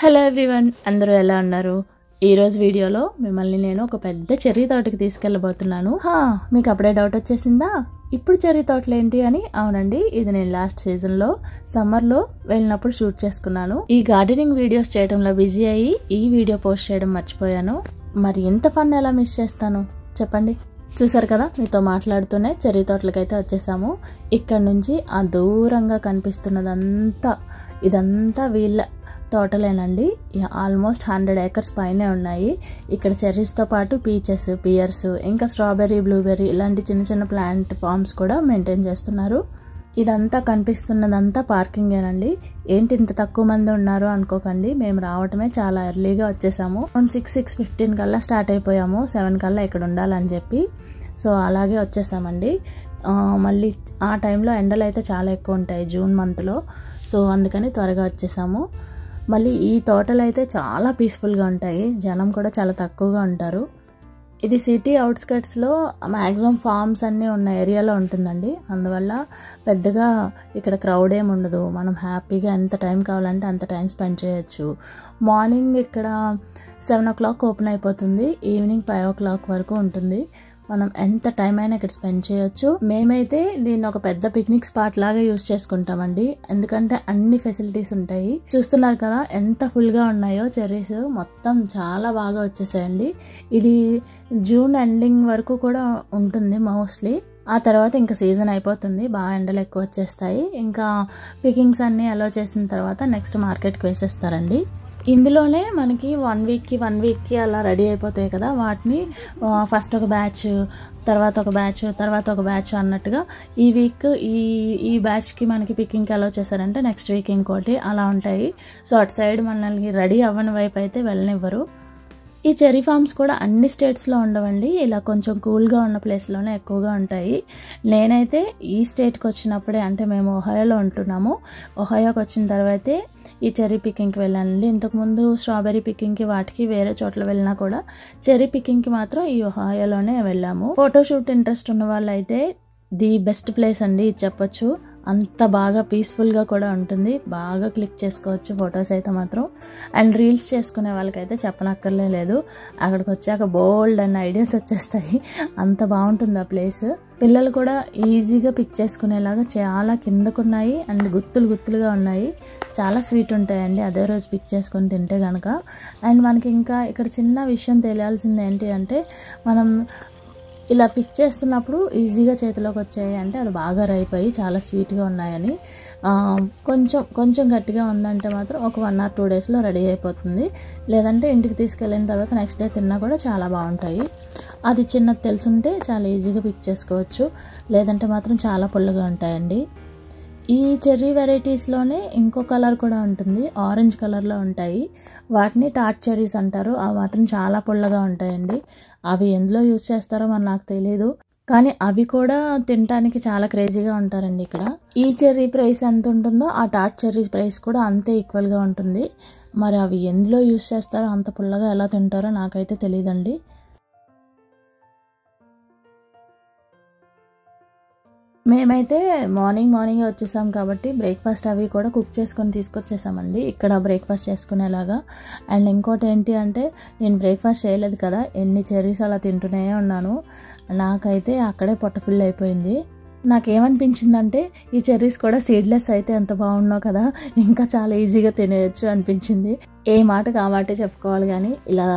Hello everyone, అందరూ ఎలా ఉన్నారు? ఈరోజు వీడియోలో మిమ్మల్ని నేను ఒక పెద్ద చెర్రీ తోటకి తీసుకెళ్ళబోతున్నాను. మీకు అప్పుడే డౌట్ వచ్చేసిందా, ఇప్పుడు చెర్రీ తోటలు ఏంటి అని? అవునండి, ఇది నేను లాస్ట్ సీజన్లో సమ్మర్లో వెళ్ళినప్పుడు షూట్ చేసుకున్నాను. ఈ గార్డెనింగ్ వీడియోస్ చేయడంలో బిజీ అయ్యి ఈ వీడియో పోస్ట్ చేయడం మర్చిపోయాను. మరి ఇంత ఫన్ ఎలా మిస్ చేస్తాను చెప్పండి. చూసారు కదా, మీతో మాట్లాడుతూనే చెర్రీ తోటలకైతే వచ్చేసాము. ఇక్కడ నుంచి ఆ దూరంగా కనిపిస్తున్నదంతా ఇదంతా వీళ్ళ తోటలేనండి. ఆల్మోస్ట్ 100 acres పైనే ఉన్నాయి. ఇక్కడ చెర్రీస్తో పాటు పీచెస్, పియర్స్, ఇంకా స్ట్రాబెర్రీ, బ్లూబెర్రీ ఇలాంటి చిన్న చిన్న ప్లాంట్ ఫార్మ్స్ కూడా మెయింటైన్ చేస్తున్నారు. ఇదంతా కనిపిస్తున్నదంతా పార్కింగేనండి. ఏంటి ఇంత తక్కువ మంది ఉన్నారు అనుకోకండి, మేము రావటమే చాలా ఎర్లీగా వచ్చేసాము. 6:15 కల్లా స్టార్ట్ అయిపోయాము, 7 కల్లా ఇక్కడ ఉండాలని చెప్పి. సో అలాగే వచ్చేసామండి. మళ్ళీ ఆ టైంలో ఎండలు అయితే చాలా ఎక్కువ ఉంటాయి జూన్ మంత్లో. సో అందుకని త్వరగా వచ్చేసాము. మళ్ళీ ఈ తోటలు అయితే చాలా పీస్ఫుల్గా ఉంటాయి, జనం కూడా చాలా తక్కువగా ఉంటారు. ఇది సిటీ అవుట్స్కట్స్లో మ్యాక్సిమం ఫార్మ్స్ అన్నీ ఉన్న ఏరియాలో ఉంటుందండి. అందువల్ల పెద్దగా ఇక్కడ క్రౌడ్ ఏమి ఉండదు. మనం హ్యాపీగా ఎంత టైం కావాలంటే అంత టైం స్పెండ్ చేయొచ్చు. మార్నింగ్ ఇక్కడ 7 o'clock ఓపెన్ అయిపోతుంది, ఈవినింగ్ 5 o'clock వరకు ఉంటుంది. మనం ఎంత టైం అయినా ఇక్కడ స్పెండ్ చేయొచ్చు. మేమైతే దీన్ని ఒక పెద్ద పిక్నిక్ స్పాట్ లాగా యూజ్ చేసుకుంటామండి, ఎందుకంటే అన్ని ఫెసిలిటీస్ ఉంటాయి. చూస్తున్నారు కదా ఎంత ఫుల్గా ఉన్నాయో చెర్రీస్, మొత్తం చాలా బాగా వచ్చేసాయండి. ఇది జూన్ ఎండింగ్ వరకు కూడా ఉంటుంది మోస్ట్లీ. ఆ తర్వాత ఇంకా సీజన్ అయిపోతుంది, బాగా ఎండలు ఎక్కువ వచ్చేస్తాయి. ఇంకా పికింగ్స్ అన్నీ అలో చేసిన తర్వాత నెక్స్ట్ మార్కెట్కి వేసేస్తారండి. ఇందులోనే మనకి 1 weekకి అలా రెడీ అయిపోతాయి కదా, వాటిని ఫస్ట్ ఒక బ్యాచ్, తర్వాత ఒక బ్యాచ్, తర్వాత ఒక బ్యాచ్ అన్నట్టుగా ఈ వీక్ ఈ బ్యాచ్కి మనకి పికింగ్కి అలౌ చేశారంటే నెక్స్ట్ వీక్ ఇంకోటి అలా ఉంటాయి. సో అటు సైడ్ మనల్ని రెడీ అవ్వని వైపు అయితే వెళ్ళనివ్వరు. ఈ చెర్రీ ఫార్మ్స్ కూడా అన్ని స్టేట్స్లో ఉండవండి, ఇలా కొంచెం కూల్గా ఉన్న ప్లేస్లోనే ఎక్కువగా ఉంటాయి. నేనైతే ఈ స్టేట్కి వచ్చినప్పుడే, అంటే మేము ఒహాయోలో ఉంటున్నాము, ఒహాయోకి వచ్చిన తర్వాతే ఈ చెర్రీ పికింగ్కి వెళ్ళానండి. ఇంతకుముందు స్ట్రాబెర్రీ పికింగ్కి వాటికి వేరే చోట్ల వెళ్ళినా కూడా చెర్రీ పికింగ్కి మాత్రం ఈ ఒహాయోలోనే వెళ్ళాము. ఫోటోషూట్ ఇంట్రెస్ట్ ఉన్న వాళ్ళు అయితే ది బెస్ట్ ప్లేస్ అండి ఇది చెప్పొచ్చు. అంత బాగా పీస్ఫుల్గా కూడా ఉంటుంది, బాగా క్లిక్ చేసుకోవచ్చు ఫొటోస్ అయితే మాత్రం. అండ్ రీల్స్ చేసుకునే వాళ్ళకైతే చెప్పనక్కర్లే లేదు, అక్కడికి వచ్చాక బోల్డ్ అన్న ఐడియాస్ వచ్చేస్తాయి, అంత బాగుంటుంది ఆ ప్లేస్. పిల్లలు కూడా ఈజీగా పిక్ చేసుకునేలాగా చాలా కిందకున్నాయి అండ్ గుత్తులుగా ఉన్నాయి, చాలా స్వీట్ ఉంటాయండి అదే రోజు పిక్ చేసుకొని తింటే కనుక. అండ్ మనకి ఇంకా ఇక్కడ చిన్న విషయం తెలియాల్సింది ఏంటి అంటే, మనం ఇలా పిక్ చేస్తున్నప్పుడు ఈజీగా చేతిలోకి వచ్చాయి అంటే అది బాగా రైప్ అయ్యి చాలా స్వీట్గా ఉన్నాయని. కొంచెం గట్టిగా ఉందంటే మాత్రం ఒక 1 or 2 daysలో రెడీ అయిపోతుంది. లేదంటే ఇంటికి తీసుకెళ్ళిన తర్వాత నెక్స్ట్ డే తిన్నా కూడా చాలా బాగుంటాయి. అది చిన్నది తెలుసుంటే చాలా ఈజీగా పిక్ చేసుకోవచ్చు, లేదంటే మాత్రం చాలా పుల్లగా ఉంటాయండి. ఈ చెర్రీ వెరైటీస్లోనే ఇంకో కలర్ కూడా ఉంటుంది, ఆరెంజ్ కలర్లో ఉంటాయి, వాటిని టార్ట్ చెర్రీస్ అంటారు. అవి మాత్రం చాలా పుల్లగా ఉంటాయండి. అవి ఎందులో యూజ్ చేస్తారో మరి నాకు తెలీదు, కానీ అవి కూడా తినడానికి చాలా క్రేజీగా ఉంటారండి ఇక్కడ. ఈ చెర్రీ ప్రైస్ ఎంత ఉంటుందో ఆ టార్ట్ చెర్రీ ప్రైస్ కూడా అంతే ఈక్వల్గా ఉంటుంది. మరి అవి ఎందులో యూజ్ చేస్తారో, అంత పుల్లగా ఎలా తింటారో నాకైతే తెలియదండి. మేమైతే మార్నింగ్ వచ్చేసాం కాబట్టి బ్రేక్ఫాస్ట్ అవి కూడా కుక్ చేసుకొని తీసుకొచ్చేసామండి ఇక్కడ బ్రేక్ఫాస్ట్ చేసుకునేలాగా. అండ్ ఇంకోటి ఏంటి అంటే, నేను బ్రేక్ఫాస్ట్ చేయలేదు కదా, ఎన్ని చెర్రీస్ అలా తింటూనే ఉన్నాను, నాకైతే అక్కడే పొట్ట ఫుల్ అయిపోయింది. నాకేమనిపించిందంటే, ఈ చెర్రీస్ కూడా సీడ్లెస్ అయితే ఎంత బాగున్నావు కదా, ఇంకా చాలా ఈజీగా తినేయచ్చు అనిపించింది. ఏ మాటకు ఆ మాటే చెప్పుకోవాలి, కానీ ఇలా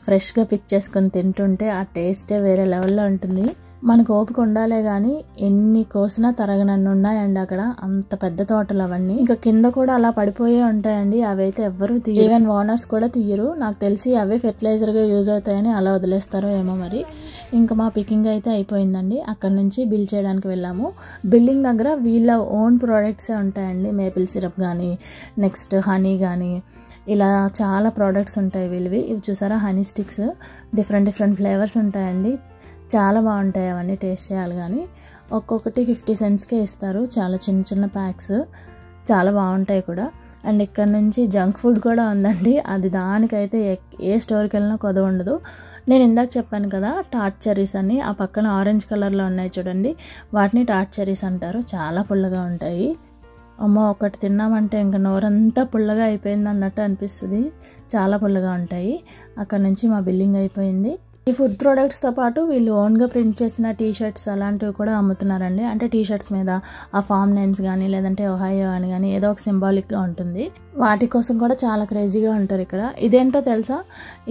ఫ్రెష్గా పిక్ చేసుకొని తింటుంటే ఆ టేస్టే వేరే లెవెల్లో ఉంటుంది. మనకు ఓపిక ఉండాలే కానీ ఎన్ని కోసినా తరగనన్ను ఉన్నాయండి అక్కడ, అంత పెద్ద తోటలు అవన్నీ. ఇంకా కింద కూడా అలా పడిపోయే ఉంటాయండి, అవైతే ఎవ్వరూ తీయరు, ఈవెన్ ఓనర్స్ కూడా తీయరు. నాకు తెలిసి అవే ఫెర్టిలైజర్గా యూజ్ అవుతాయని అలా వదిలేస్తారో ఏమో మరి. ఇంకా మా పికింగ్ అయితే అయిపోయిందండి, అక్కడ నుంచి బిల్ చేయడానికి వెళ్ళాము. బిల్లింగ్ దగ్గర వీళ్ళ ఓన్ ప్రోడక్ట్సే ఉంటాయండి, మేపిల్ సిరప్ కానీ, నెక్స్ట్ హనీ కానీ, ఇలా చాలా ప్రోడక్ట్స్ ఉంటాయి వీళ్ళవి. ఇవి చూసారా, హనీ స్టిక్స్, డిఫరెంట్ ఫ్లేవర్స్ ఉంటాయండి, చాలా బాగుంటాయి. అవన్నీ టేస్ట్ చేయాలి కానీ ఒక్కొక్కటి 50 centsకే ఇస్తారు, చాలా చిన్న ప్యాక్స్, చాలా బాగుంటాయి కూడా. అండ్ ఇక్కడ నుంచి జంక్ ఫుడ్ కూడా ఉందండి, అది దానికైతే ఏ స్టోర్కి వెళ్ళినా కొదవ ఉండదు. నేను ఇందాక చెప్పాను కదా టార్ట్ చెర్రీస్ అని, ఆ పక్కన ఆరెంజ్ కలర్లో ఉన్నాయి చూడండి, వాటిని టార్ట్ చెర్రీస్ అంటారు, చాలా పుల్లగా ఉంటాయి. అమ్మో ఒకటి తిన్నామంటే ఇంకా నోరంతా పుల్లగా అయిపోయింది అన్నట్టు అనిపిస్తుంది. చాలా పుల్లగా ఉంటాయి. అక్కడ నుంచి మా బిల్లింగ్ అయిపోయింది. ఈ ఫుడ్ ప్రోడక్ట్స్తో పాటు వీళ్ళు ఓన్గా ప్రింట్ చేసిన టీషర్ట్స్ అలాంటివి కూడా అమ్ముతున్నారండి. అంటే టీషర్ట్స్ మీద ఆ ఫామ్ నేమ్స్ కానీ లేదంటే ఒహాయో అని కానీ ఏదో ఒక సింబాలిక్గా ఉంటుంది. వాటి కోసం కూడా చాలా క్రేజీగా ఉంటారు ఇక్కడ. ఇదేంటో తెలుసా,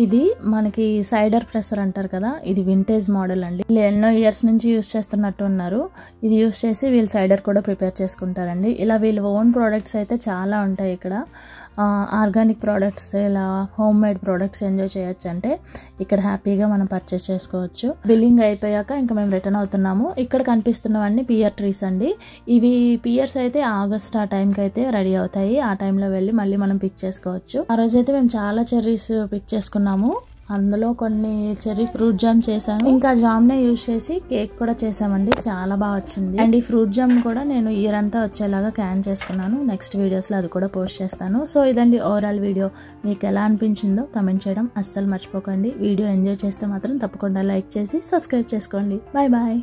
ఇది మనకి సైడర్ ప్రెసర్ అంటారు కదా, ఇది వింటేజ్ మోడల్ అండి. వీళ్ళు ఎన్నో ఇయర్స్ నుంచి యూస్ చేస్తున్నట్టు ఉన్నారు. ఇది యూస్ చేసి వీళ్ళు సైడర్ కూడా ప్రిపేర్ చేసుకుంటారండి. ఇలా వీళ్ళు ఓన్ ప్రోడక్ట్స్ అయితే చాలా ఉంటాయి ఇక్కడ. ఆర్గానిక్ ప్రోడక్ట్స్, ఇలా హోమ్ మేడ్ ప్రోడక్ట్స్ ఎంజాయ్ చేయొచ్చు. అంటే ఇక్కడ హ్యాపీగా మనం పర్చేస్ చేసుకోవచ్చు. బిల్లింగ్ అయిపోయాక ఇంకా మేము రిటర్న్ అవుతున్నాము. ఇక్కడ కనిపిస్తున్నవన్నీ పియర్ ట్రీస్ అండి. ఇవి పియర్స్ అయితే ఆగస్ట్ ఆ టైంకి అయితే రెడీ అవుతాయి. ఆ టైంలో వెళ్ళి మళ్ళీ మనం పిక్ చేసుకోవచ్చు. ఆ రోజైతే మేము చాలా చెర్రీస్ పిక్ చేసుకున్నాము. అందులో కొన్ని చెర్రీ ఫ్రూట్ జామ్ చేశాను. ఇంకా జామ్నే యూజ్ చేసి కేక్ కూడా చేసామండి. చాలా బాగా వచ్చింది. అండ్ ఈ ఫ్రూట్ జామ్ కూడా నేను ఇయర్ అంతా వచ్చేలాగా క్యాన్ చేసుకున్నాను. నెక్స్ట్ వీడియోస్లో అది కూడా పోస్ట్ చేస్తాను. సో ఇదండి ఓవరాల్ వీడియో. మీకు ఎలా అనిపించిందో కమెంట్ చేయడం అస్సలు మర్చిపోకండి. వీడియో ఎంజాయ్ చేస్తే మాత్రం తప్పకుండా లైక్ చేసి సబ్స్క్రైబ్ చేసుకోండి. Bye bye.